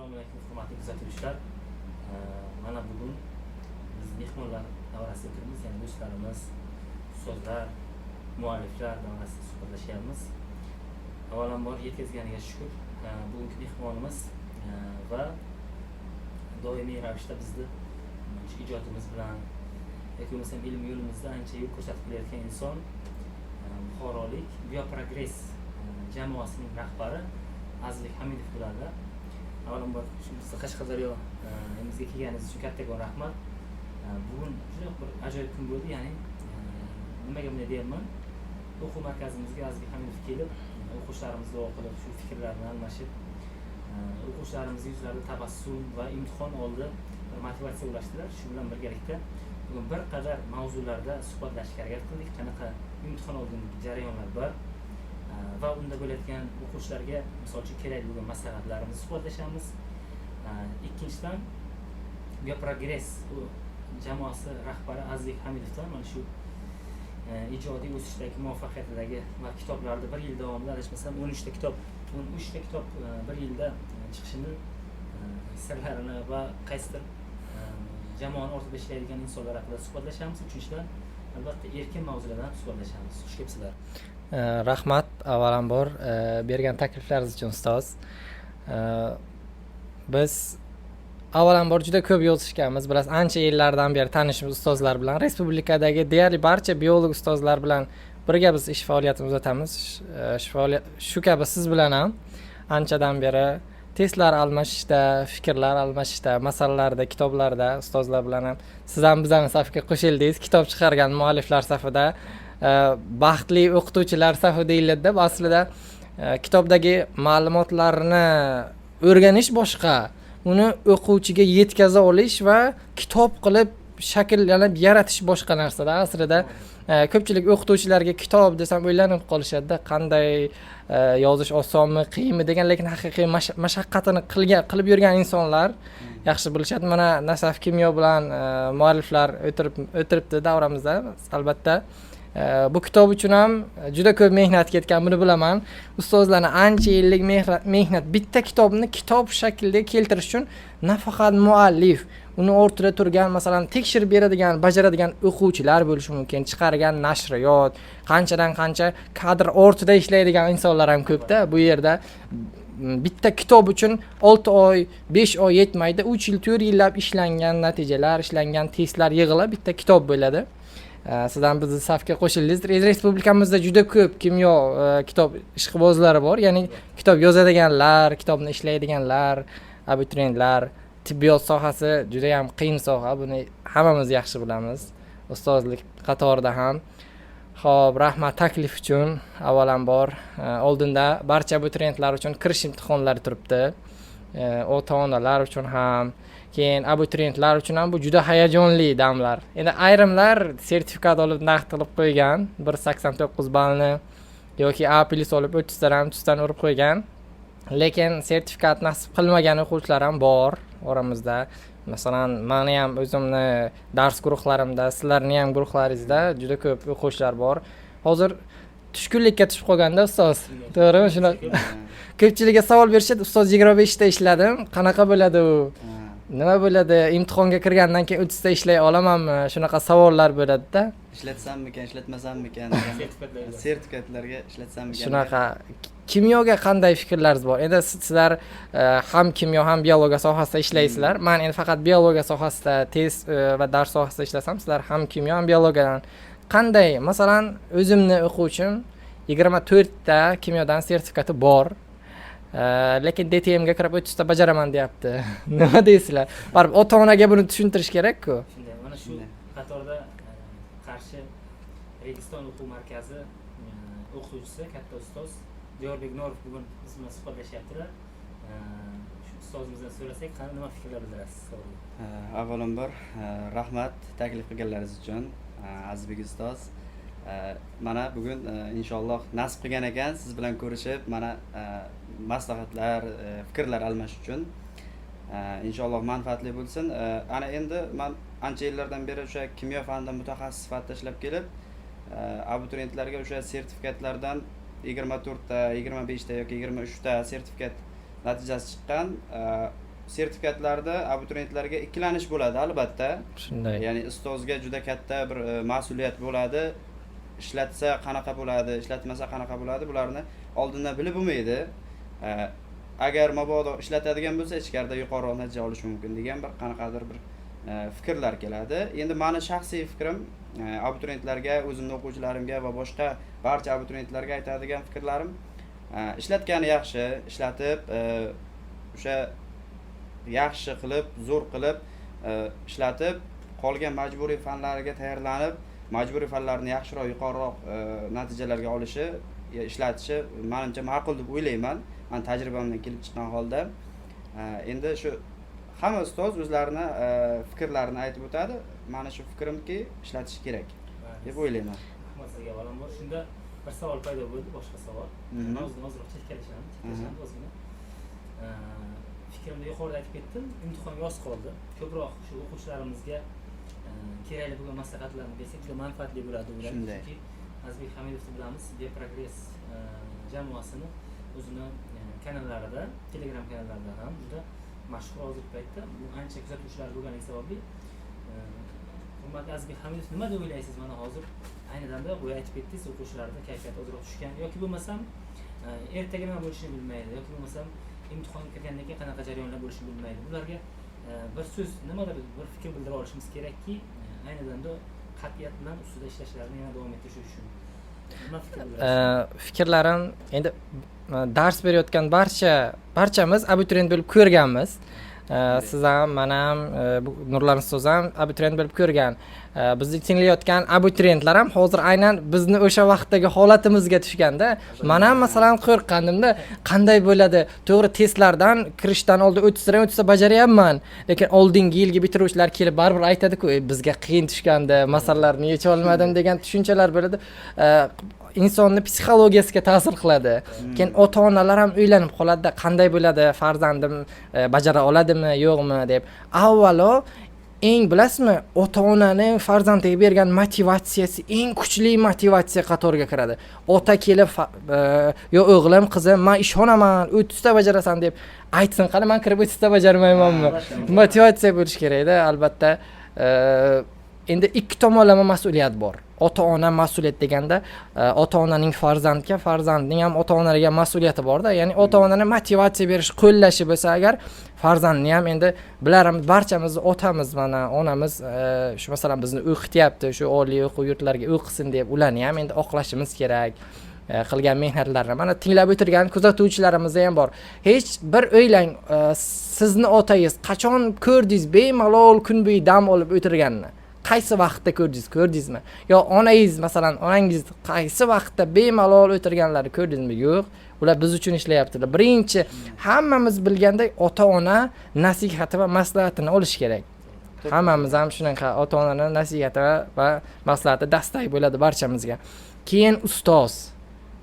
Assalomu alaykum hurmatli kuzatuvchilar. Mana bugun biz mehmonlar davrasida turibmiz, ya'ni do'stlarimiz, ustozlar, mualliflar davrasida suhbatlashyapmiz. Avvalambor yetkazganiga shukr. Bugungi mehmonimiz va doimiy ravishda bizni ijodimiz bilan yoki bo'lmasam ilm yo'limizda ancha yo'l ko'rsatib kelayotgan inson, buxorolik Bioprogress jamoasining rahbari Azizbek Hamidov bo'ladi. Avvalambor bizga Qashqadaryomizga kelganingiz uchun kattakon rahmat. Bugun juda bir ajoyib kun bo'ldi, ya'ni nimaga bunday deyapman? O'quv markazimizga Azizbek Hamidov kelib, o'quvchilarimiz duo qilib, shu fikrlarni almashib, o'quvchilarimizning yuzlarida tabassum va imtihon oldi motivatsiya ulashdilar. Shu bilan birgalikda bugun bir qadar mavzularda suhbatlashishga harakat qildik. Qanaqa imtihon oldingi jarayonlar bor va unda bo'layotgan o'quvchilarga misol uchun kerak bo'lgan maslahatlarimizni suhbatlashamiz. Ikkinchidan Bioprogress jamoasi rahbari Azizbek Hamidovdan mana shu ijodiy o'sishdagi muvaffaqiyatidagi va kitoblarda bir yil davomida adashmasam 13 ta kitob bir yilda chiqishini sirlarini va qaysidir jamoani ortida ishlaydigan insonlar haqida suhbatlashamiz. Uchinchidan albatta erkin mavzulardan suhbatlashamiz. Xush kelibsizlar. Rahmat avvalambor bergan takliflaringiz uchun ustoz. Biz avvalambor juda ko'p yozishganmiz. Bilasiz, ancha yillardan beri tanishmiz ustozlar bilan. Respublikadagi deyarli barcha biolog ustozlar bilan birga biz ish faoliyatimizni o'tamiz. Shu kabi siz bilan ham anchadan beri testlar almashishda, fikrlar almashishda, masalalarda, kitoblarda ustozlar bilan ham siz ham bizning safga qo'shildingiz. Kitob chiqargan mualliflar safida, baxtli o'qituvchilar safi deyiladi. Aslida kitobdagi ma'lumotlarni o'rganish boshqa, uni o'quvchiga yetkaza olish va kitob qilib shakllanib yaratish boshqa narsada. Aslida ko'pchilik o'qituvchilarga kitob desam o'ylanib qolishadi, qanday yozish osonmi, qiyinmi degan, lekin haqiqiy mashaqqatini qilib yurgan insonlar yaxshi bilishadi. Mana Nasaf kimyo bilan mualliflar o'tiribdi davramizda. Albatta bu kitob uchun ham juda ko'p mehnat ketgan, buni bilaman. Ustozlarning ancha yillik mehnat bitta kitobni kitob shaklida keltirish uchun nafaqat muallif, uni o'rtada turgan, masalan, tekshirib beradigan, bajaradigan o'quvchilar bo'lishi mumkin, chiqargan nashriyot, qanchadan qancha kadr ortida ishlaydigan insonlar ham ko'pda. Bu yerda bitta kitob uchun 6 oy, 5 oy yetmaydi, 3 yil, 4 yillab ishlangan natijalar, ishlangan testlar yig'ilib bitta kitob bo'ladi. Sizdan bizni safga qo'shildingiz. Respublikamizda juda ko'p kimyo kitob ishqibozlari bor, ya'ni kitob yozadiganlar, kitobni ishlaydiganlar, abituriyentlar. Tibbiyot sohasi juda ham qiyin soha, buni hammamiz yaxshi bilamiz. Ustozlik qatorida ham. Xo'p, rahmat taklif uchun. Avvalambor oldinda barcha abituriyentlar uchun kirish imtihonlari turibdi. Ota-onalar uchun ham, keyin abituriyentlar uchun ham bu juda hayajonli damlar. Endi ayrimlar sertifikat olib naqd qilib qo'ygan, 189 ballni yoki A+ olib 30 dan urib qo'ygan. Lekin sertifikat nasib qilmagan o'quvchilar ham bor oramizda. Masalan, meni ham o'zimni dars guruhlarimda, sizlarning ham guruhlaringizda juda ko'p o'quvchilar bor. Hozir tushkunlikka tushib qolganda ustoz, to'g'rimi? Shuna ko'pchilikga savol berishadi, ustoz 25 ta ishladim, qanaqa bo'ladi u? Nima bo'ladi? Imtihonga kirgandan keyin 30 ta ishlay olamanmi? Shunaqa savollar bo'ladi-da. Ishlatsammikan, ishlatmasammikan sertifikatlarga ishlatsammikan. Shunaqa. Kimyoga qanday fikrlaringiz bor? Endi sizlar ham kimyo ham biologiya sohasida ishlaysizlar. Men endi faqat biologiya sohasida test va dars sohasida ishlasam, sizlar ham kimyo ham biologiyadan qanday? Masalan, o'zimni o'quvchim 24 ta kimyodan sertifikati bor. Lekin DTMga kirib 30 ta bajaraman deyapti. Nima deysizlar? Barib ota-onaga buni tushuntirish kerak-ku. Shunday, mana shu qatorda Qarshi Registon o'quv markazi o'qituvchisi, katta ustoz Diyorbek Norov bugun biz bilan suhbatlashyaptilar. Shu ustozimizdan so'rasak, qani nima fikrlar bildirasiz? Avvalambor rahmat taklif qilganlaringiz uchun, Azizbek ustoz. Mana bugun inshaalloh nasib qilgan ekan siz bilan ko'rishib, mana maslahatlar, fikrlar almashish uchun. Inshaalloh manfaatli bo'lsin. Ana endi men ancha yillardan beri o'sha kimyo fanida mutaxassis sifatida ishlab kelib, abituriyentlarga o'sha sertifikatlardan 24 ta, 25 ta yoki 23 ta sertifikat natijasi chiqqan sertifikatlarda abituriyentlarga ikkilanish bo'ladi albatta. Shunday. Ya'ni ustozga juda katta bir mas'uliyat bo'ladi. Ishlatsa qanaqa bo'ladi, ishlatmasa qanaqa bo'ladi, bularni oldindan bilib bo'lmaydi. Agar mabodo ishlatadigan bo'lsa, ichkarida yuqoriroq natija olish mumkin degan bir qanaqadir bir fikrlar keladi. Endi meni shaxsiy fikrim abituriyentlarga, o'zimning o'quvchilarimga va boshqa barcha abituriyentlarga aytadigan fikrlarim, ishlatgani yaxshi, ishlatib o'sha yaxshi qilib, zo'r qilib ishlatib, qolgan majburiy fanlarga tayyorlanib, majburiy fanlarni yaxshiroq, yuqoriroq natijalarga olishi, ishlatishi menimcha ma'qul deb o'ylayman. Men tajribamdan kelib chiqqan holda. Endi shu hamma ustoz o'zlarini fikrlarini aytib o'tadi. Meni shu fikrimki, ishlatish kerak deb o'ylayman. Rahmat sizga avvalambor. Shunda bir savol paydo bo'ldi, boshqa savol. Hozir chetlashamiz, ozgina. Fikrimni yuqorida aytib ketdim. Imtihonga oz qoldi. Ko'proq shu o'quvchilarimizga kerakli bo'lgan maslahatlarni bersak juda manfaatli bo'ladi ular. Chunki Azizbek Hamidovni bilamiz, Beprogress jamoasini o'zini kanallarida, Telegram kanallarida ham juda mashhur hozirgi paytda. Bu ancha kuzatuvchilar bo'lganligi sababli hurmatli Azizbek Hamidov nima deb o'ylaysiz? Mana hozir ayni damda bu aytib ketdingiz, o'quvchilarda kayfiyat ozroq tushgan yoki bo'lmasam ertaga nima bo'lishini bilmaydi yoki bo'lmasam imtihonga kirgandan keyin qanaqa jarayonlar bo'lishini bilmaydi. Bularga bir so'z, nimadir bir fikr bildira olishimiz kerakki, ayni damda qat'iyat bilan ustida ishlashlarini yana davom ettirish uchun. Nima fikr bildirasiz? Fikrlarim endi dars berayotgan barchamiz abituriyent bo'lib ko'rganmiz. Siz ham, men ham, Nurlan ustoz ham abituriyent bo'lib ko'rgan. Bizni tinglayotgan abituriyentlar ham hozir aynan bizni o'sha vaqtdagi holatimizga tushganda, men ham masalan qo'rqqandimda, qanday bo'ladi? To'g'ri, testlardan kirishdan oldin o'tsa bajaryapman, lekin oldingi yilgi bitiruvchilar kelib baribir aytadi-ku, bizga qiyin tushgandi, masalalarni yecha olmadim degan tushunchalar bo'ladi. insonni psixologiyasiga ta'sir qiladi. Keyin ota-onalar ham o'ylanib qoladi, qanday bo'ladi, farzandim bajara oladimi, yo'qmi deb. Avvalo eng bilasizmi, ota-onaning farzandiga bergan motivatsiyasi eng kuchli motivatsiya qatoriga kiradi. Ota kelib, "Yo o'g'lim, qizim, men ishonaman, 30 ta bajarasan" deb aytsin, qani men kirib 30 ta bajarmaymanmi? Motivatsiya bo'lish kerak-da, albatta. Endi ikki tomonlama mas'uliyat bor. Ota-ona mas'uliyat deganda, ota-onaning farzandga, farzandning ham ota-onaga mas'uliyati bor-da. Ya'ni ota-onani motivatsiya berish, qo'llashi bo'lsa agar, farzandni ham endi bilarimiz, barchamiz otamiz, mana onamiz shu masalan bizni o'qityapti, shu oliy o'quv yurtlariga o'qisin deb ularni ham endi oqlashimiz kerak. Qilgan mehnatlarini mana tinglab o'tirgan kuzatuvchilarimiz ham bor. Hech bir o'ylang, sizni otangiz qachon ko'rdingiz bemalol kun bo'yi dam olib o'tirganini? Qaysi vaqtda ko'rdingizmi? Yo onangiz, masalan, onangiz qaysi vaqtda bemalol o'tirganlarini ko'rdingizmi? Yo'q. Ular biz uchun ishlayaptilar. Birinchi hammamiz bilgandek ota-ona nasihati va maslahatini olish kerak. Hammamiz ham shunaqa ota-onaning nasihati va maslahati dastak bo'ladi barchamizga. Keyin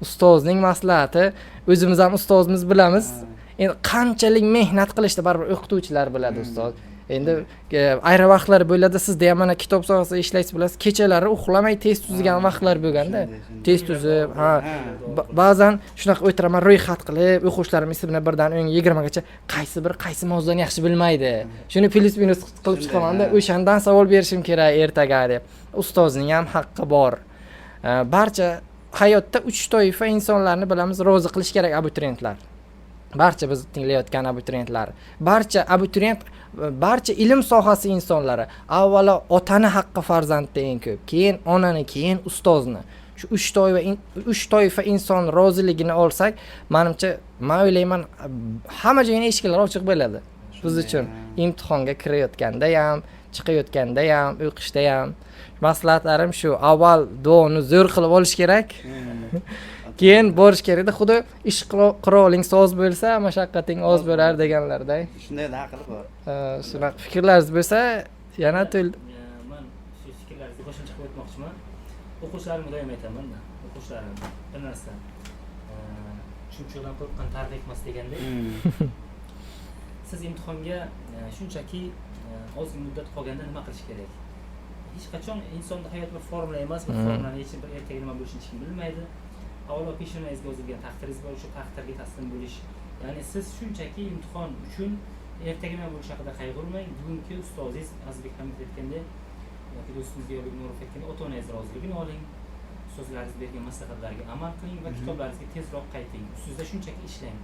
ustozning maslahati, o'zimiz ham ustozimiz bilamiz. Endi qanchalik mehnat qilishdi baribir o'qituvchilar biladi ustoz. Endi ayrim vaqtlar bo'ladi, sizda ham mana kitob sohasida ishlaysiz bilasiz, kechalari uxlamay test tuzgan vaqtlar bo'lganda, test tuzib, ba'zan shunaqa o'tiraman, ro'yxat qilib, o'quvchilarim ismini birdan 20 gacha qaysi mavzudan yaxshi bilmaydi. Shuni plus minus qilib chiqamanda, o'shandan savol berishim kerak ertaga deb. Ustozning ham haqqi bor. Barcha hayotda 3 toifa insonlarni bilamiz, rozi qilish kerak abituriyentlar. Barcha biz tinglayotgan abituriyentlar, barcha ilm sohasi insonlari, avvalo otani haqqi farzandda eng ko'p, keyin onani, keyin ustozni. Shu 3 toifa inson roziligini olsak, menimcha, men o'ylayman, hamma joyning eshiklari ochiq bo'ladi. Biz uchun imtihonga kirayotganda ham, chiqayotganda ham, o'qishda ham. Maslahatlarim shu, avval duoni zo'r qilib olish kerak. Keyin borish kerak-da, xuddi ish qiroling soz bo'lsa, mashaqqating oz bo'lar deganlarday. Shunday aqli bor. Shunaqa fikrlaringiz bo'lsa, yana men shu fikrlaringizga qo'shimcha qilib o'tmoqchiman. O'quvchilarimga doim aytaman, o'quvchilarim bir narsa chunchuqdan qo'rqqan tarix emas degandek. Siz imtihonga shunchaki ozgina muddat qolganda nima qilish kerak? Hech qachon insonning hayoti bir formula emas, bir formulani yechib bir ertaga nima bo'lishini hech kim bilmaydi. Avvalo peshonangizga yozilgan taqdiringiz bor, o'sha taqdirga taslim bo'lish. Ya'ni siz shunchaki imtihon uchun ertaga nima bo'lishi haqida qayg'urmang. Bugungi ustozingiz Azizbek Hamid aytgandek yoki do'stingiz Ziyorbek Nurov aytgandek ota-onangiz roziligini oling. Ustozlaringiz bergan maslahatlarga amal qiling va kitoblaringizga tezroq qayting. Ustida shunchaki ishlang.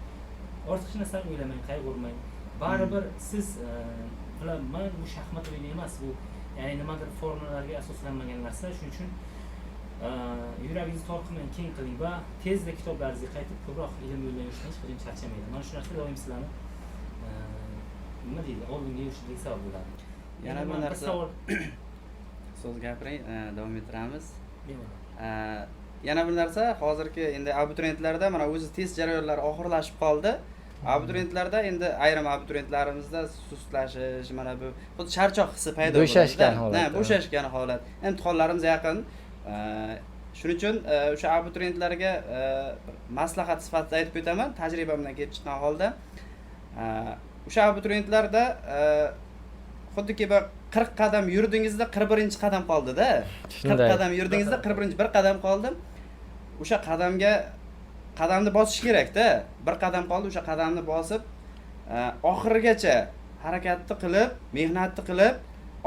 Ortiqcha narsani o'ylamang, qayg'urmang. Baribir siz bilaman bu shaxmat o'yini emas, bu ya'ni nimadir formulalarga asoslanmagan narsa. Shuning uchun yuragingizni tor qilmang, keng qiling va tezda kitoblaringizga qaytib ko'proq ilm yo'lida yurishdan hech qachon charchamaydi. Mana shu narsa doim sizlarni nima deydi, oldinga yurishingizga sabab bo'ladi. Yana bir narsa so'z gapiring, davom ettiramiz. Yana bir narsa, hozirgi endi abituriyentlarda mana o'zi test jarayonlari oxirlashib qoldi. Abituriyentlarda endi ayrim abituriyentlarimizda sustlashish, mana bu xuddi charchoq hissi paydo bo'ladi. Bo'shashgan holat. Bo'shashgan holat. Imtihonlarimiz yaqin. Shuning uchun o'sha abituriyentlarga maslahat sifatida aytib o'taman, tajribamdan kelib chiqqan holda. O'sha abituriyentlarda xuddiki 40 qadam yurdingizda 41-qadam qoldi-da. 40 qadam yurdingizda 41 qadam qoldi. O'sha qadamni bosish kerak-da. Bir qadam qoldi, o'sha qadamni bosib oxirigacha harakatni qilib, mehnatni qilib,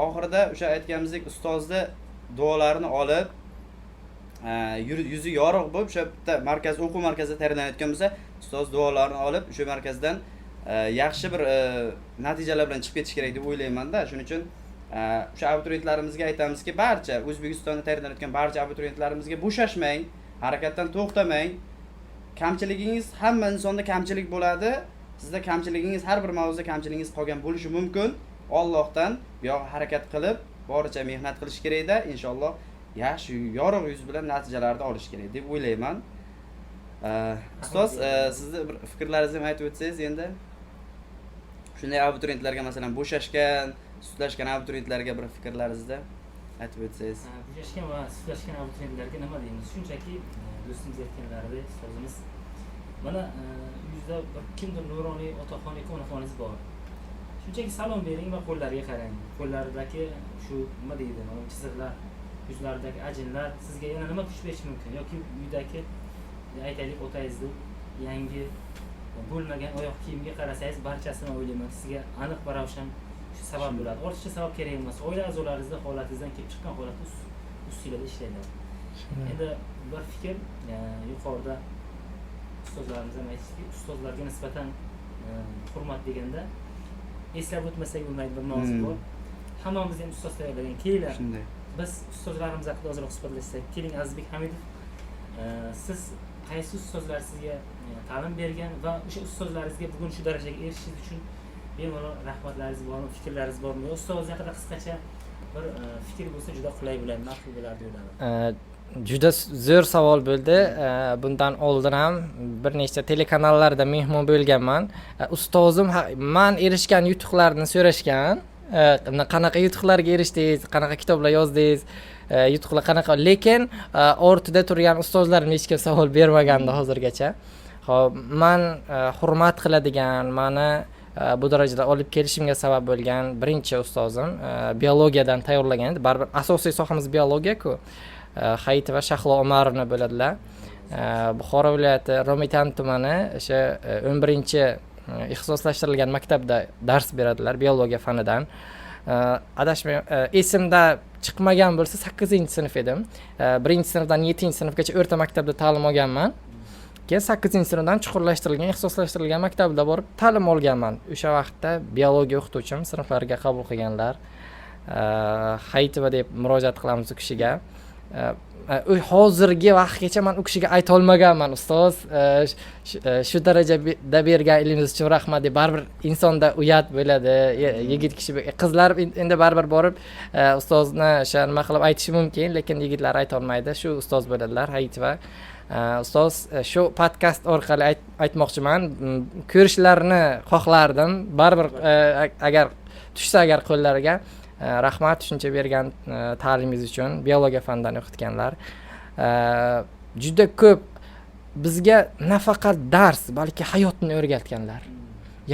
oxirida o'sha aytganimizdek ustozni duolarini olib, yuzi yorug' bo'lib, o'sha bitta markaz o'quv markazida tayyorlanayotgan bo'lsa, ustoz duolarini olib, o'sha markazdan yaxshi bir natijalar bilan chiqib ketish kerak deb o'ylayman-da. Shuning uchun o'sha abituriyentlarimizga aytamizki, barcha O'zbekistonda tayyorlanayotgan barcha abituriyentlarimizga bo'shashmang, harakatdan to'xtamang. Kamchiligingiz hamma insonda kamchilik bo'ladi. Sizda kamchiligingiz har bir mavzuda kamchiligingiz qolgan bo'lishi mumkin. Allohdan bu yoqqa harakat qilib, boricha mehnat qilish kerak-da, inshaalloh yaxshi yorug' yuz bilan natijalarni olish kerak deb o'ylayman. Ustoz, sizni bir fikrlaringizni aytib o'tsangiz endi. Shunday abituriyentlarga masalan bo'shashgan, sudlashgan abituriyentlarga bir fikrlaringizni aytib o'tsangiz. Bo'shashgan va sudlashgan abituriyentlarga nima deymiz? Shunchaki do'stimiz aytganlaridek ustozimiz mana yuzda kimdir nuroniy otaxonik onaxoningiz bor. Shunchaki salom bering va qo'llariga qarang. Qo'llaridagi shu nima deydi, mana chiziqlar, yuzlaridagi ajinlar sizga yana nima kuch berishi mumkin yoki uydagi aytaylik otangizni yangi bo'lmagan oyoq kiyimga qarasangiz barchasini o'ylayman sizga aniq va ravshan shu sabab bo'ladi. Ortiqcha sabab kerak emas. Oila a'zolaringizning holatingizdan kelib chiqqan holatda ustingizda ishlaydi. Endi bir fikr yuqorida ustozlarimiz ham aytishdiki, ustozlarga nisbatan hurmat deganda eslab o'tmasak bo'lmaydi bir mavzu bor. Hammamiz ham ustoz tayyorlagan. Keling, biz ustozlarimiz haqida ozroq suhbatlashsak. Keling, Azizbek Hamidov, siz qaysi ustozlar sizga ta'lim bergan va o'sha ustozlaringizga bugun shu darajaga erishishingiz uchun bemalol rahmatlaringiz bormi, fikrlaringiz bormi? Ustoz haqida qisqacha bir fikr bo'lsa juda qulay bo'lardi, ma'qul bo'lardi deb o'yladim. Juda zo'r savol bo'ldi. Bundan oldin ham bir nechta telekanallarda mehmon bo'lganman. Ustozim men erishgan yutuqlarni so'rashgan. Qanaqa yutuqlarga erishdingiz, qanaqa kitoblar yozdingiz, yutuqlar qanaqa, lekin ortida turgan ustozlarim hech kim savol bermagandi hozirgacha. Xo'p, men hurmat qiladigan, meni bu darajada olib kelishimga sabab bo'lgan birinchi ustozim biologiyadan tayyorlagan edi. Baribir asosiy sohamiz biologiya-ku. Hayitova Shahlo Omarovna bo'ladilar. Buxoro viloyati Romitan tumani o'sha 11-ixtisoslashtirilgan maktabda dars beradilar biologiya fanidan. Adashmay esimda chiqmagan bo'lsa 8-sinf edim. 1-sinfdan 7-sinfgacha o'rta maktabda ta'lim olganman. Keyin 8-sinfdan chuqurlashtirilgan, ixtisoslashtirilgan maktabda borib ta'lim olganman. O'sha vaqtda biologiya o'qituvchim sinflarga qabul qilganlar. Hayitova deb murojaat qilamiz u kishiga. Hozirgi vaqtgacha men u kishiga ayta olmaganman, ustoz, shu darajada bergan ilmingiz uchun rahmat deb. Baribir insonda uyat bo'ladi, yigit kishi, qizlar endi baribir borib ustozni o'sha nima qilib aytishi mumkin, lekin yigitlar ayta olmaydi. Shu ustoz bo'ladilar, Hayitova. Ustoz, shu podkast orqali aytmoqchiman, ko'rishlarini xohlardim. Baribir agar tushsa agar qo'llariga rahmat shuncha bergan ta'limingiz uchun, biologiya fanidan o'qitganlar. Juda ko'p bizga nafaqat dars, balki hayotni o'rgatganlar.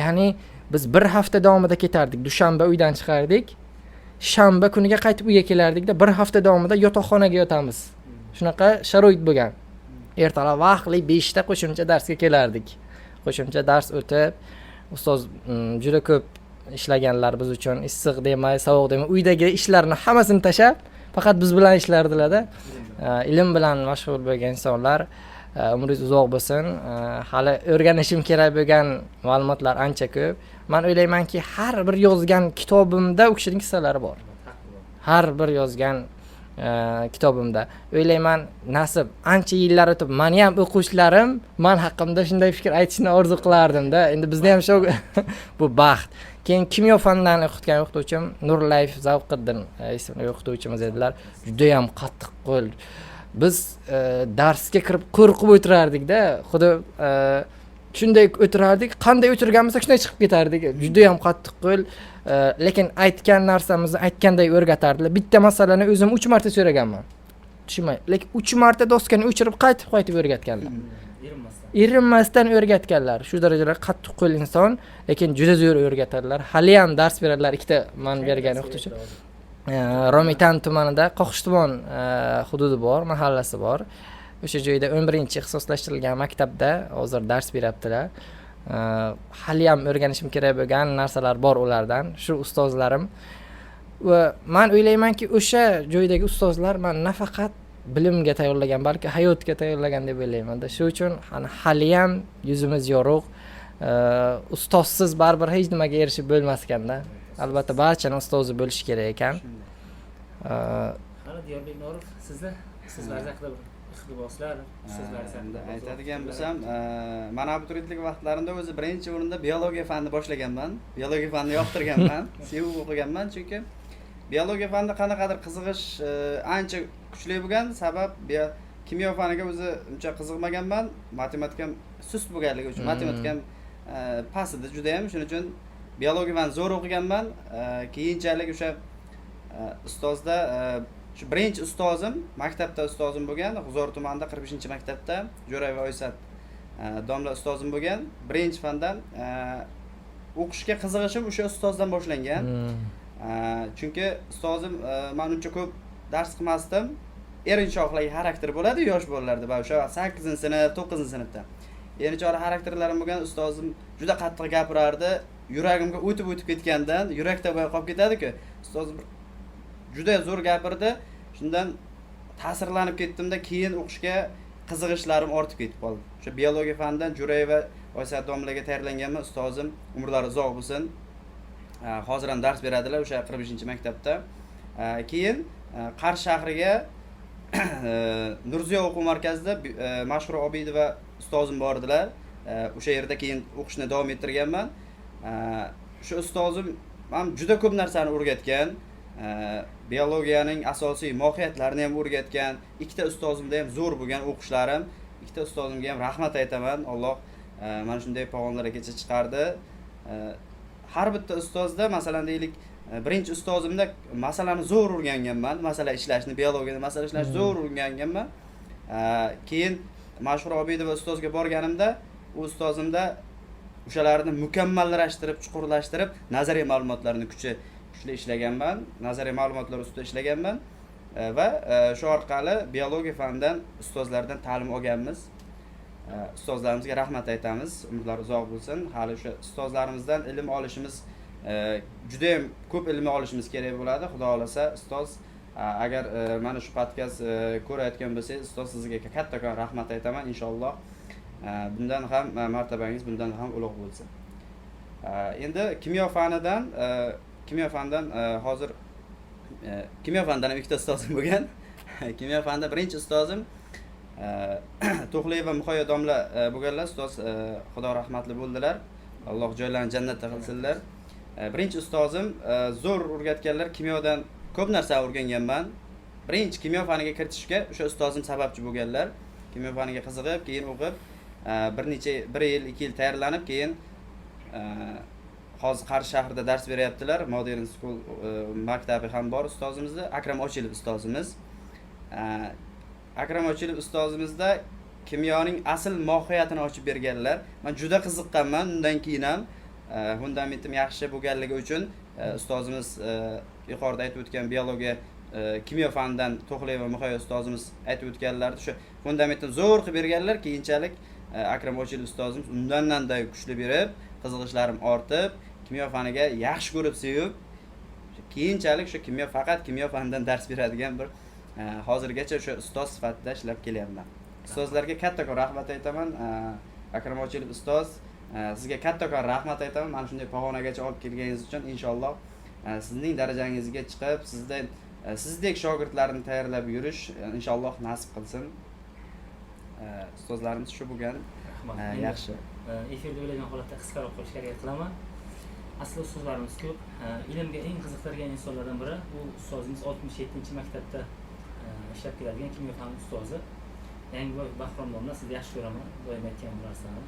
Ya'ni biz bir hafta davomida ketardik, dushanba uydan chiqardik, shanba kuniga qaytib uyga kelardik-da, bir hafta davomida yotoqxonaga yotamiz. Shunaqa sharoit bo'lgan. Ertalab vaqtli 5 ta qo'shimcha darsga kelardik. Qo'shimcha dars o'tib, ustoz juda ko'p ishlaganlar biz uchun issiq demay, sovuq demay, uydagi ishlarni hammasini tashlab, faqat biz bilan ishlardilar-da. Ilm bilan mashg'ul bo'lgan insonlar, umringiz uzoq bo'lsin. Hali o'rganishim kerak bo'lgan ma'lumotlar ancha ko'p. Men o'ylaymanki, har bir yozgan kitobimda u kishining qissalari bor. Har bir yozgan kitobimda. O'ylayman, nasib ancha yillar o'tib, meni ham o'quvchilarim men haqimda shunday fikr aytishni orzu qilardim-da. Endi bizda ham shu bu baxt. Keyin kimyo fanidan o'qitgan o'qituvchim Nurlayev Zavqiddin ismli o'qituvchimiz edilar. Juda ham qattiq qo'l. Biz darsga kirib qo'rqib o'tirardik-da. Xuddi shunday o'tirardik, qanday o'tirgan bo'lsak shunday chiqib ketardik. Juda ham qattiq qo'l. Lekin aytgan narsamizni aytganday o'rgatardilar. Bitta masalani o'zim 3 marta so'raganman. Tushunmay. Lekin 3 marta doskani o'chirib qaytib o'rgatganlar. Erinmasdan o'rgatganlar. Shu darajada qattiq qo'l inson, lekin juda zo'r o'rgatadilar. Hali ham dars beradilar. Ikkita men bergan o'qituvchi. Romitan tumanida Qo'qishtimon hududi bor, mahallasi bor. O'sha joyda 11-ixtisoslashtirilgan maktabda hozir dars beryaptilar. Hali ham o'rganishim kerak bo'lgan narsalar bor ulardan. Shu ustozlarim va men o'ylaymanki, o'sha joydagi ustozlar men nafaqat bilimga tayyorlagan, balki hayotga tayyorlagan deb o'ylayman-da. Shu uchun hali ham yuzimiz yorug'. Ustozsiz baribir hech nimaga erishib bo'lmas ekanda. Albatta barchani ustozi bo'lish kerak ekan. Hali Diyorbek Norov, sizlar haqida bir iqtiboslar, ustozlaringiz haqida aytadigan bo'lsam, men abituriyentlik vaqtlarimda o'zi birinchi o'rinda biologiya fanini boshlaganman. Biologiya fanini yoqtirganman, sevib o'qiganman, chunki biologiya fanida qanaqadir qiziqish ancha kuchli bo'lgan, sabab kimyo faniga o'zi uncha qiziqmaganman, matematikam sust bo'lganligi uchun, matematikam past edi juda ham, shuning uchun biologiya fanini zo'r o'qiganman. Keyinchalik o'sha ustozda shu birinchi ustozim, maktabda ustozim bo'lgan, G'uzor tumanida 45-maktabda Jo'ray va Oysat domla ustozim bo'lgan. Birinchi fandan o'qishga qiziqishim o'sha ustozdan boshlangan. Chunki ustozim men uncha ko'p dars qilmasdim. Erinchoqlik xarakter bo'ladi yosh bolalarda, o'sha 8-sinf, 9-sinfda. Erinchoqlik xarakterlarim bo'lgan ustozim juda qattiq gapirardi. Yuragimga o'tib ketgandan, yurakda qolib ketadi-ku. Ustozim juda zo'r gapirdi. Shundan ta'sirlanib ketdimda, keyin o'qishga qiziqishlarim ortib ketib qoldi. O'sha biologiya fanidan Jo'ray va Oysat domlaga tayyorlanganman. Ustozim umrlari uzoq bo'lsin. Hozir ham dars beradilar o'sha 45-maktabda. Keyin Qarshi shahriga Nurziyo o'quv markazida Mashhur Obidova ustozim bor edilar. O'sha yerda keyin o'qishni davom ettirganman. Shu ustozim ham juda ko'p narsani o'rgatgan. Biologiyaning asosiy mohiyatlarini ham o'rgatgan. Ikkita ustozimda ham zo'r bo'lgan o'qishlarim. Ikkita ustozimga ham rahmat aytaman. Alloh mana shunday pog'onlargacha chiqardi. Har bitta ustozda, masalan deylik, birinchi ustozimda masalani zo'r o'rganganman, masala ishlashni, biologiyada masala ishlashni zo'r o'rganganman. Keyin Mashhur Obidova ustozga borganimda, u ustozimda o'shalarni mukammallashtirib, chuqurlashtirib, nazariy ma'lumotlarni kuchli ishlaganman, nazariy ma'lumotlar ustida ishlaganman va shu orqali biologiya fanidan ustozlardan ta'lim olganmiz. Ustozlarimizga rahmat aytamiz, umrlari uzoq bo'lsin. Hali o'sha ustozlarimizdan ilm olishimiz, juda ham ko'p ilm olishimiz kerak bo'ladi. Xudo xolasa, ustoz agar mana shu podkast ko'rayotgan bo'lsangiz, ustoz sizga kattakon rahmat aytaman inshaalloh. Bundan ham martabangiz bundan ham ulug' bo'lsin. Endi kimyo fanidan hozir kimyo fanidan ikkita ustozim bo'lgan. Kimyo fanida birinchi ustozim To'xlay va Muxoyo domla bo'lganlar. Ustoz Xudo rahmatli bo'ldilar. Alloh joylarini jannatda qilsinlar. Birinchi ustozim zo'r o'rgatganlar, kimyodan ko'p narsa o'rganganman. Birinchi kimyo faniga kiritishga o'sha ustozim sababchi bo'lganlar. Kimyo faniga qiziqib, keyin o'qib, bir yil, 2 yil tayyorlanib, keyin hozir Qarshi shahrida dars beryaptilar. Modern School maktabi ham bor ustozimizda. Akram Ochilov ustozimiz. Akram Ochilov ustozimizda kimyoning asl mohiyatini ochib berganlar. Men juda qiziqqanman. Undan keyin ham fundamentim yaxshi bo'lganligi uchun ustozimiz yuqorida aytib o'tgan biologiya kimyo fanidan To'xlay va Muxoyo ustozimiz aytib o'tganlar, shu fundamentni zo'r qilib berganlar. Keyinchalik Akram Ochilov ustozimiz undan-da kuchli berib, qiziqishlarim ortib, kimyo faniga yaxshi ko'rib sevib, keyinchalik shu faqat kimyo fanidan dars beradigan bir hozirgacha o'sha ustoz sifatida ishlab kelyapman. Ustozlarga kattakon rahmat aytaman. Akram Ochilov ustoz, sizga kattakon rahmat aytaman. Mana shunday pog'onagacha olib kelganingiz uchun inshaalloh sizning darajangizga chiqib, sizdek shogirdlarni tayyorlab yurish inshaalloh nasib qilsin. Ustozlarimiz shu bo'lgan. Yaxshi. Efirda o'ylagan holatda qisqaroq qilishga harakat qilaman. Asli ustozlarimiz ko'p. Ilmga eng qiziqtirgan insonlardan biri bu ustozimiz 67-maktabda ishlab keladigan kimyo fani ustozi. Yangiboy Bahrom domla, sizni yaxshi ko'raman. Doim aytgan bu narsani.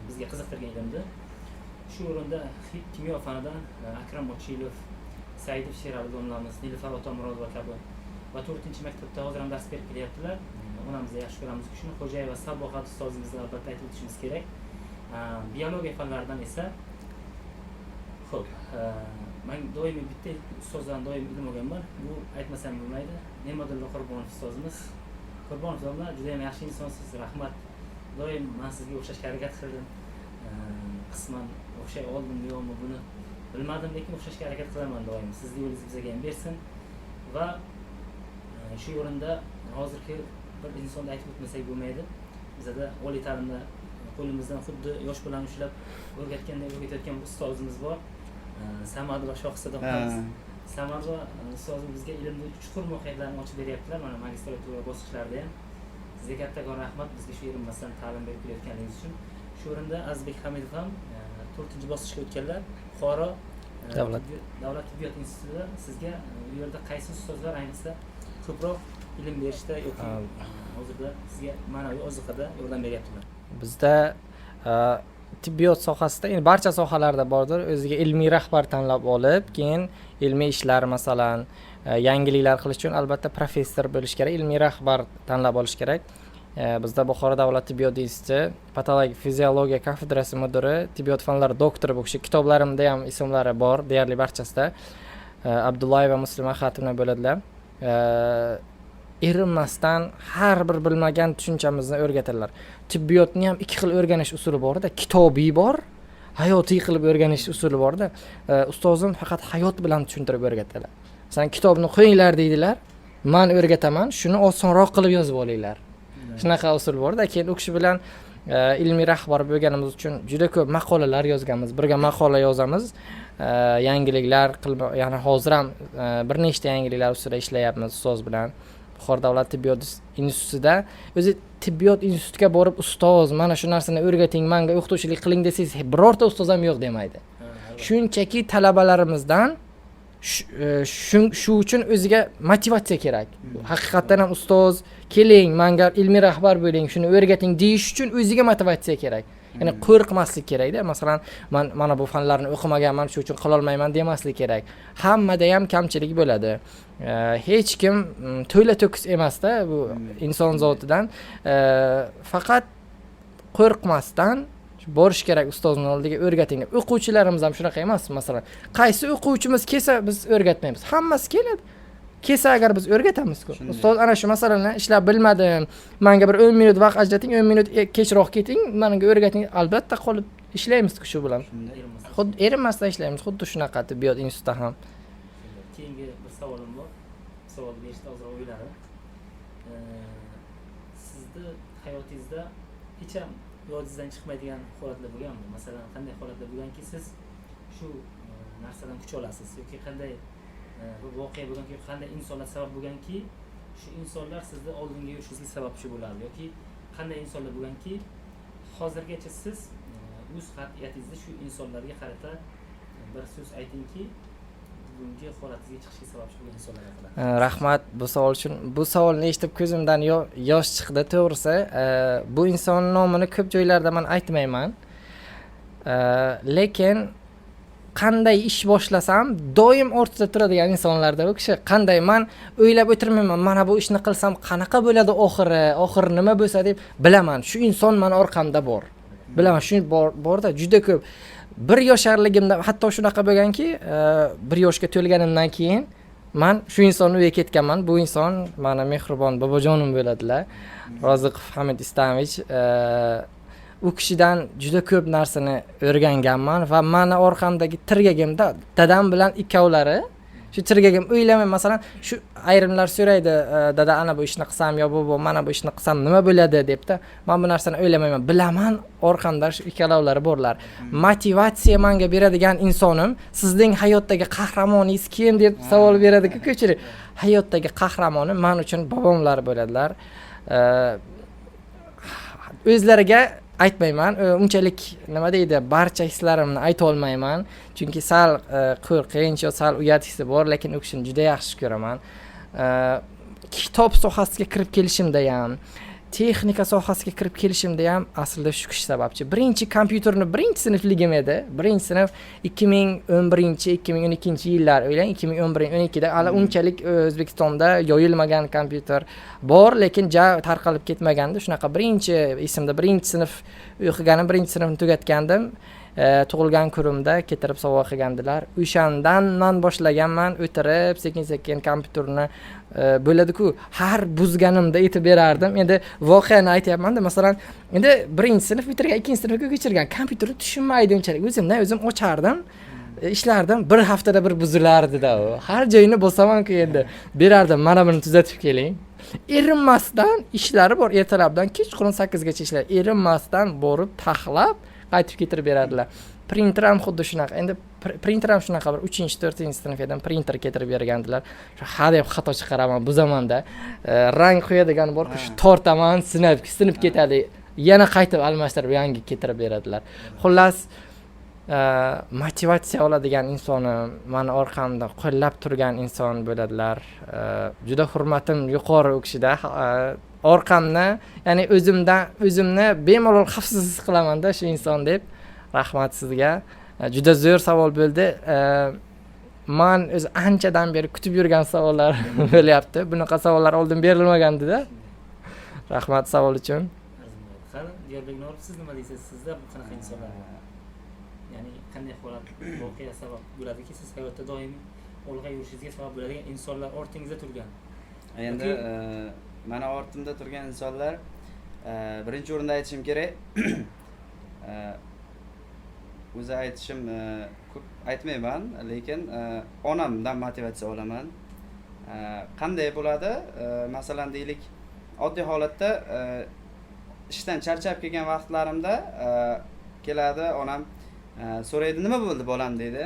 Bizga qiziqtirgan ilmni. Shu o'rinda kimyo fanidan Akram Ochilov, Saidov Sherali domlamiz, Nilufar Otamurodova kabi va 4-maktabda hozir ham dars berib kelyaptilar. Onamizni yaxshi ko'ramiz. Shuni Xo'jayeva Sabohat ustozimizni albatta aytib o'tishimiz kerak. Biologiya fanlaridan esa xo'p, men doimiy bitta ustozdan doim ilm olganman. Bu aytmasam bo'lmaydi. Ne'matullo Qurbonov ustozimiz. Qurbonov domla juda ham yaxshi insonsiz, rahmat. Doim men sizga o'xshashga harakat qildim. Qisman o'xshay oldimmi yo'qmi buni bilmadim, lekin o'xshashga harakat qilaman doim. Sizning yo'lingiz bizga ham bersin. Va shu o'rinda hozirgi bir insonni aytib o'tmasak bo'lmaydi. Bizda oliy ta'limda qo'limizdan xuddi yosh bilan ushlab o'rgatganday o'rgatayotgan ustozimiz bor. Samadova Shohsada o'qiymiz. Samadova ustozimiz bizga ilmning chuqur mohiyatlarini ochib beryaptilar. Mana magistratura bosqichlarida ham. Sizga kattakon rahmat, bizga shu erinmasdan ta'lim berib kelayotganingiz uchun. Shu o'rinda Azizbek Hamidov ham 4-bosqichga o'tganlar. Buxoro davlat tibbiyot institutida sizga bu yerda qaysi ustozlar ayniqsa ko'proq ilm berishda yoki hozirda sizga ma'naviy ozuqada yordam beryaptilar? Bizda tibbiyot sohasida, endi barcha sohalarda bordir, o'ziga ilmiy rahbar tanlab olib, keyin ilmiy ishlar, masalan, yangiliklar qilish uchun albatta professor bo'lish kerak, ilmiy rahbar tanlab olish kerak. Bizda Buxoro davlat tibbiyot instituti patologiya fiziologiya kafedrasi mudiri, tibbiyot fanlari doktori bu kishi. Kitoblarimda ham ismlari bor, deyarli barchasida. Abdullayeva Muslima xatimi bo'ladilar. Erinmasdan har bir bilmagan tushunchamizni o'rgatadilar. Tibbiyotni ham ikki xil o'rganish usuli bor-da, kitobiy bor, hayotiy qilib o'rganish usuli bor-da. Ustozim faqat hayot bilan tushuntirib o'rgatadilar. Masalan, kitobni qo'yinglar deydilar, men o'rgataman, shuni osonroq qilib yozib olinglar. Shunaqa usul bor-da. Keyin u kishi bilan ilmiy rahbar bo'lganimiz uchun juda ko'p maqolalar yozganmiz. Birga maqola yozamiz. Yangiliklar qilib, ya'ni hozir ham bir nechta yangiliklar ustida ishlayapmiz ustoz bilan. Buxoro davlat tibbiyot institutida o'zi tibbiyot institutiga borib ustoz mana shu narsani o'rgating, menga o'qituvchilik qiling desangiz, birorta ustoz ham yo'q demaydi. Shunchaki talabalarimizdan shu uchun o'ziga motivatsiya kerak. Haqiqatan ham ustoz keling, menga ilmiy rahbar bo'ling, shuni o'rgating deyish uchun o'ziga motivatsiya kerak. Ya'ni qo'rqmaslik kerak-da. Masalan, men mana bu fanlarni o'qimaganman, shu uchun qila olmayman demaslik kerak. Hammada ham kamchilik bo'ladi. Hech kim to'la to'kis emas-da bu inson zotidan. Faqat qo'rqmasdan borish kerak ustozning oldiga, o'rgating. O'quvchilarimiz ham shunaqa emas, masalan. Qaysi o'quvchimiz kelsa biz o'rgatmaymiz. Hammasi keladi. Kelsa agar biz o'rgatamiz-ku. Ustoz ana shu masalani ishlab bilmadim. Menga bir 10 minut vaqt ajrating, 10 minut kechroq keting, menga o'rgating. Albatta qolib ishlaymiz-ku shu bilan. Xuddi erinmasdan ishlaymiz. Xuddi shunaqa tibbiyot institutida ham. Keyingi bir savolim bor. Savol berishda ozroq o'yladim. Sizni hayotingizda hech ham yodingizdan chiqmaydigan holatlar bo'lganmi? Masalan, qanday holatlar bo'lganki siz shu narsadan kuch olasiz yoki qanday bir voqea bo'lganki, qanday insonlar sabab bo'lganki, shu insonlar sizni oldinga yurishingizga sababchi bo'ladi yoki qanday insonlar bo'lganki, hozirgacha siz o'z qat'iyatingizda shu insonlarga qarata bir so'z aytingki, bugungi holatingizga chiqishga sababchi bo'lgan insonlar haqida. Rahmat bu savol uchun. Bu savolni eshitib ko'zimdan yosh chiqdi, to'g'risi. Bu inson nomini ko'p joylarda men aytmayman. Lekin qanday ish boshlasam, doim ortida turadigan insonlarda u kishi. Qanday men o'ylab o'tirmayman, mana bu ishni qilsam qanaqa bo'ladi oxiri nima bo'lsa deb bilaman. Shu inson men orqamda bor. Bilaman, shu borda juda ko'p. 1 yosharligimda hatto shunaqa bo'lganki, 1 yoshga to'lganimdan keyin men shu insonni uyiga ketganman. Bu inson mana Mehribon bobojonim bo'ladilar. Roziqov Hamid Istamovich. u kishidan juda ko'p narsani o'rganganman va mani orqamdagi tirgagimda dadam bilan ikkovlari shu tirgagim o'ylamay, masalan, shu ayrimlar so'raydi, dada ana bu ishni qilsam yo bu mana bu ishni qilsam nima bo'ladi debdi. Men bu narsani o'ylamayman. Bilaman, orqamda shu ikkalovlari borlar. Motivatsiya menga beradigan insonim, sizning hayotdagi qahramoningiz kim deb savol beradi-ku ko'pchilik. Hayotdagi qahramonim men uchun bobomlar bo'ladilar. O'zlariga aytmayman, unchalik nima deydi, barcha hislarimni ayta olmayman, chunki sal qo'rqinch yo sal uyat hissi bor, lekin u kishini juda yaxshi ko'raman. Kitob sohasiga kirib kelishimda ham, texnika sohasiga kirib kelishimda ham aslida shu kishi sababchi. Birinchi kompyuterni birinchi sinfligim edi. Birinchi sinf 2011-2012-yillar, o'ylang, 2011-12da hali unchalik O'zbekistonda yoyilmagan kompyuter bor, lekin tarqalib ketmagandi. Shunaqa birinchi esimda birinchi sinf o'qiganim, birinchi sinfni tugatgandim. Tug'ilgan kunimda keltirib sovg'a qilgandilar. O'shandan men boshlaganman, o'tirib sekin-sekin kompyuterni bo'ladi-ku, har buzganimda aytib berardim. Endi voqeani aytyapman-da, masalan, endi birinchi sinf bitirgan, ikkinchi sinfga ko'chirgan, kompyuterni tushunmaydi unchalik. O'zim ochardim, ishlardim, bir haftada bir buzilardi-da u. Har joyini bosaman-ku endi. Berardim, mana buni tuzatib keling. Erinmasdan ishlari bor, ertalabdan kechqurun 8 gacha ishlar. Erinmasdan borib taxlab qaytib ketirib beradilar. Printer ham xuddi shunaqa. Endi printer ham shunaqa, bir 3-4-sinf edim, printer keltirib bergandilar. Ha deb xato chiqaraman, buzaman-da. Rang qo'yadigan bor, shu tortaman, sinib ketadi. Yana qaytib almashtirib yangi keltirib beradilar. Xullas, motivatsiya oladigan insonim, meni orqamda qo'llab turgan inson bo'ladilar. Juda hurmatim yuqori u kishida. Orqamni, ya'ni o'zimni bemalol xavfsiz his qilaman-da shu inson deb. Rahmat sizga. Juda zo'r savol bo'ldi. Men o'zi anchadan beri kutib yurgan savollar bo'lyapti. Bunaqa savollar oldin berilmagandi-da. Rahmat savol uchun. Qani, Diyorbek Norov, siz nima deysiz? Sizda qanaqa insonlar bor? Ya'ni qanday holat, voqea sabab bo'ladiki, siz hayotda doim olg'a yurishingizga sabab bo'ladigan insonlar ortingizda turgan. Endi mana ortimda turgan insonlar, birinchi o'rinda aytishim kerak. O'zi aytishim ko'p aytmayman, lekin onamdan motivatsiya olaman. Qanday bo'ladi? Masalan, deylik, oddiy holatda ishdan charchab kelgan vaqtlarimda keladi onam, so'raydi, nima bo'ldi bolam deydi.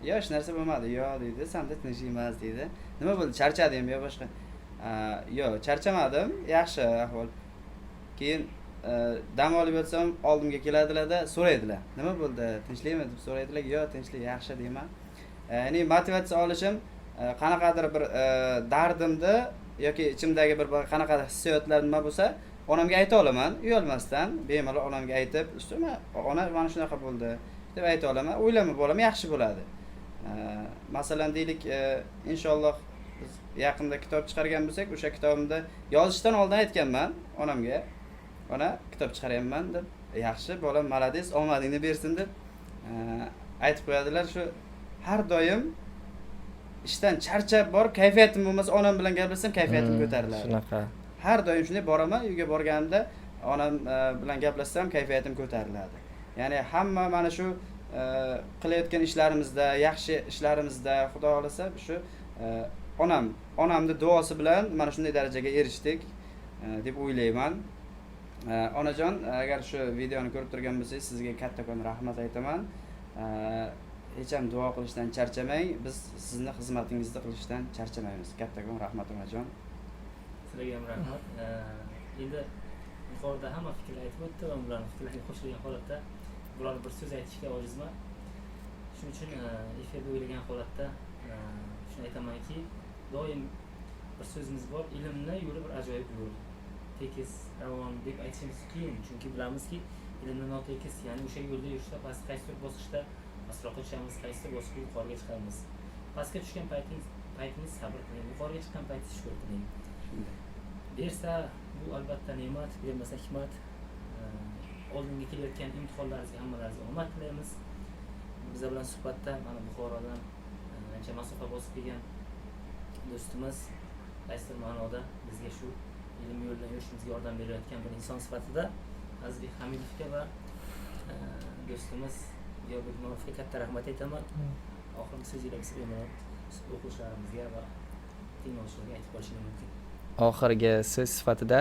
Yo, hech narsa bo'lmadi, yo deydi, senda tinchlik emas deydi. Nima bo'ldi, charchadingmi yo boshqa? Yo, charchamadim, yaxshi ahvol. Keyin dam olib yotsam oldimga keladilar-da, so'raydilar. Nima bo'ldi, tinchlikmi deb so'raydilar. Yo, tinchlik, yaxshi deyman. Ya'ni motivatsiya olishim qanaqadir bir dardimni yoki ichimdagi bir qanaqadir hissiyotlar nima bo'lsa, onamga ayta olaman, uyalmasdan, bemalol onamga aytib, ona mana shunaqa bo'ldi deb ayta olaman. O'ylama bolam, yaxshi bo'ladi. Masalan, deylik, inshaalloh biz yaqinda kitob chiqargan bo'lsak, o'sha kitobimda yozishdan oldin aytganman onamga. Ona kitob chiqaryapman deb, yaxshi bolam, malades, omadingni bersin deb aytib qo'yadilar. Shu har doim ishdan charchab borib, kayfiyatim bo'lmasa, onam bilan gaplashsam kayfiyatim ko'tariladi. Shunaqa. Har doim shunday boraman, uyga borganimda onam bilan gaplashsam kayfiyatim ko'tariladi. Ya'ni hamma mana shu qilayotgan ishlarimizda, yaxshi ishlarimizda, Xudo xolasa shu onamni duosi bilan mana shunday darajaga erishdik deb o'ylayman. Onajon, agar shu videoni ko'rib turgan bo'lsangiz, sizga kattakon rahmat aytaman. Hech ham duo qilishdan charchamang. Biz sizni xizmatingizni qilishdan charchamaymiz. Kattakon rahmat onajon. Sizlarga ham rahmat. Endi yuqorida hamma fikr aytib o'tdi va ularning fikrlariga qo'shilgan holatda biror bir so'z aytishga ojizman. Shuning uchun efirda o'ylagan holatda shuni aytamanki, doim bir so'zimiz bor, ilmni yo'li bir ajoyib yo'l. Tekis, ravon deb aytishimiz qiyin, chunki bilamizki, ilmni notekis, ya'ni o'sha yo'lda yurishda qaysidir bosqichda asroqqa tushamiz, qaysidir bosqichda yuqoriga chiqamiz. Pastga tushgan paytingiz sabr qiling, yuqoriga chiqqan paytingiz shukr qiling. Bersa bu albatta ne'mat, bermasa hikmat. Oldinga kelayotgan imtihonlaringizga hammalaringizga omad tilaymiz. Bizlar bilan suhbatda mana Buxorodan ancha masofa bosib kelgan do'stimiz qaysidir ma'noda bizga shu ilm yo'lidan yurishimizga yordam berayotgan bir inson sifatida Azizbek Hamidovga va do'stimiz Yo'lbek Norovga katta rahmat aytaman. Oxirgi so'zinglar biz bemalol o'quvchilarimizga va tinglovchilarga aytib qo'yishingiz mumkin. Oxirgi so'z sifatida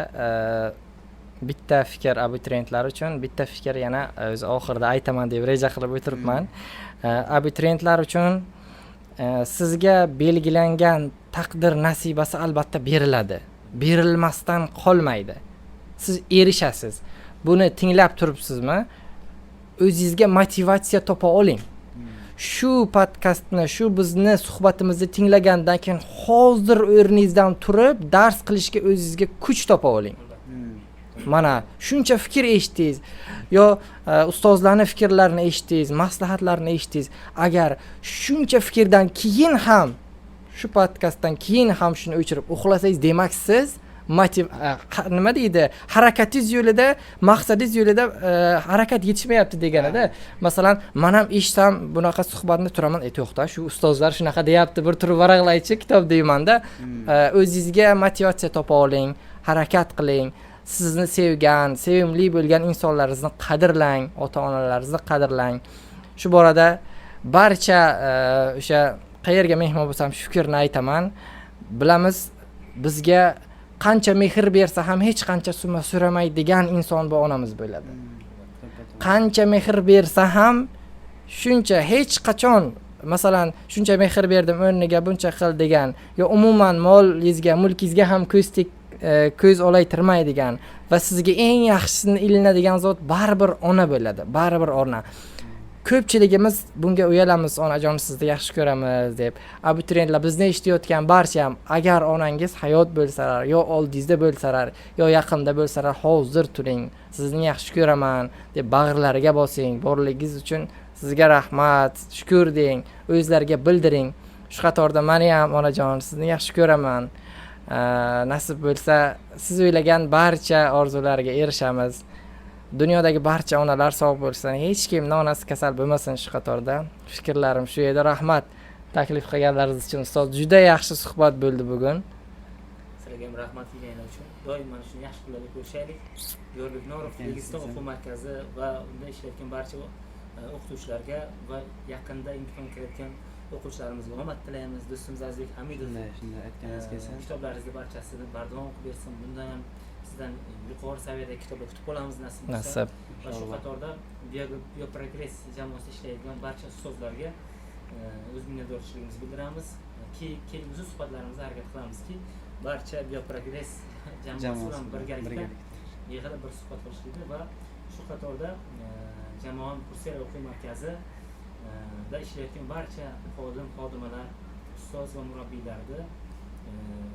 bitta fikr abituriyentlar uchun, bitta fikr yana o'zi oxirida aytaman deb reja qilib o'tiribman. Abituriyentlar uchun sizga belgilangan taqdir nasibasi albatta beriladi. Berilmasdan qolmaydi. Siz erishasiz. Buni tinglab turibsizmi? O'zingizga motivatsiya topa oling. Shu podkastni, shu bizni suhbatimizni tinglagandan keyin hozir o'rningizdan turib dars qilishga o'zingizga kuch topa oling. Mana shuncha fikr eshitdingiz yo ustozlarning fikrlarini eshitdingiz, maslahatlarini eshitdingiz. Agar shuncha fikrdan keyin ham shu podkastdan keyin ham shuni o'chirib uxlasangiz, demak siz nima deydi, harakatingiz yo'lida, maqsadingiz yo'lida harakat yetishmayapti deganida. Masalan, men ham eshitsam bunaqa suhbatni turaman, to'xta, shu ustozlar shunaqa deyapti, bir turib varaqlaychi kitob deymanda. O'zingizga motivatsiya topa oling, harakat qiling. Sizni sevgan, sevimli bo'lgan insonlaringizni qadrlang, ota-onalaringizni qadrlang. Shu borada barcha o'sha qayerga mehmon bo'lsam shu fikrni aytaman. Bilamiz, bizga qancha mehr bersa ham hech qancha summa so'ramaydigan inson bu onamiz bo'ladi. Qancha mehr bersa ham shuncha hech qachon, masalan, shuncha mehr berdim o'rniga buncha qil degan, yo umuman molingizga, mulkingizga ham ko'z olaytirmaydigan va sizga eng yaxshisini ilinadigan zot baribir ona bo'ladi, baribir ona. Ko'pchiligimiz bunga uyalamiz, onajon sizni yaxshi ko'ramiz deb. Abituriyentlar bizni eshitayotgan barcha ham agar onangiz hayot bo'lsalar, yo oldingizda bo'lsalar, yo yaqinda bo'lsalar, hozir turing. Sizni yaxshi ko'raman deb bag'irlariga bosing. Borligingiz uchun sizga rahmat, shukr deng, o'zlariga bildiring. Shu qatorda meni ham onajon sizni yaxshi ko'raman. Nasib bo'lsa, siz o'ylagan barcha orzularga erishamiz. Dunyodagi barcha onalar sog' bo'lsin, hech kimning onasi kasal bo'lmasin. Shu qatorda fikrlarim shu edi. Rahmat taklif qilganlaringiz uchun. Ustoz, juda yaxshi suhbat bo'ldi bugun. Sizlarga ham rahmat deganim uchun doim mana shuni yaxshi kunlarda ko'rishaylik. Yo'lbek Norov Registon o'quv markazi va unda ishlayotgan barcha o'qituvchilarga va yaqinda imtihon kirayotgan o'quvchilarimizga omad tilaymiz. Do'stimiz Azizbek Hamidov shunday aytganingiz kelsa, kitoblaringizni barchasini bardavom qilib bersin. Bundan ham sizdan yuqori saviyadagi kitoblar kutib qolamiz nasib bo'lsa. Nasib. Va shu qatorda Bioprogress jamoasida ishlaydigan barcha ustozlarga o'z minnatdorchiligimizni bildiramiz. Kelgusi suhbatlarimizda harakat qilamizki, barcha Bioprogress jamoasi bilan birgalikda yig'ilib bir suhbat qilishlikda va shu qatorda jamoam Kursera o'quv markazi da ishlayotgan barcha xodimalar, ustoz va murabbiylarni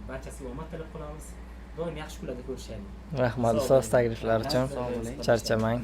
barchasiga omad tilab qolamiz. Doim yaxshi kunlarda ko'rishaylik. Rahmat ustoz takliflar uchun. Charchamang.